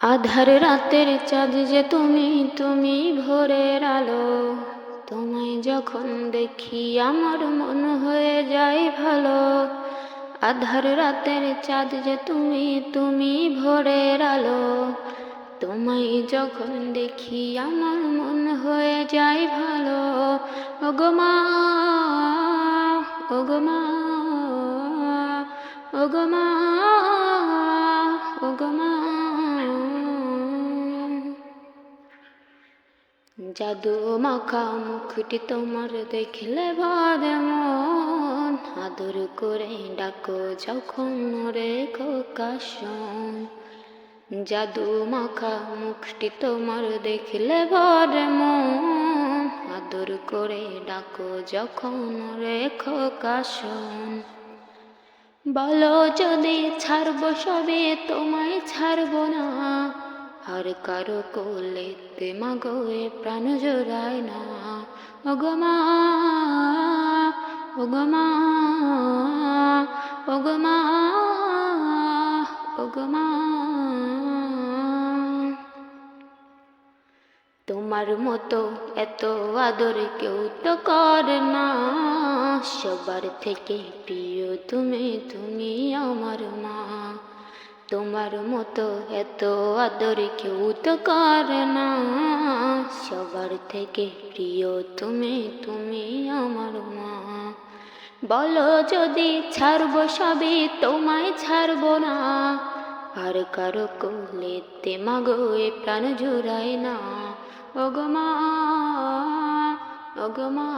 আধার রাতের চাঁদ যে তুমি, তুমি ভোরের আলো। তোমায় যখন দেখি আমার মন হয়ে যায় ভালো। আধার রাতের চাঁদ যে তুমি, তুমি ভোরের আলো। তোমায় যখন দেখি আমার মন হয়ে যায় ভালো। ওগো মা, ওগো মা, ওগো মা, ওগো মা। জাদু মাখা মুখটি তোমার দেখলে ভরে মন। আদর করে ডাকো যখন রে খোকা শোন। জাদু মাখা মুখটি তোমার দেখলে ভরে মন। আদর করে ডাকো যখন রে খোকা শোন। বলো যদি ছাড়বো সবে, তোমায় ছাড়বো না। আর কারো কোলেতে মাগো এ প্রাণ জোড়ায় না। ওগো মা, ওগো মা, ওগো মা, ওগো মা। তোমার মতো এত আদর কেউ তো করে না। সবার থেকে প্রিয় তুমি, তুমি আমার মা। তোমার মতো এত আদর কেউ তো করে না। সবার থেকে প্রিয় তুমি, তুমি আমার মা। বলো যদি ছাড়বো সবই, তোমায় ছাড়বো না। আর কারো কোলেতে মাগো এ প্রাণ জুড়ায় না। ওগো মা, ওগো মা,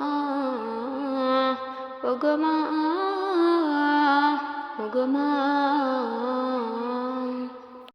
ওগো মা, ওগো মা।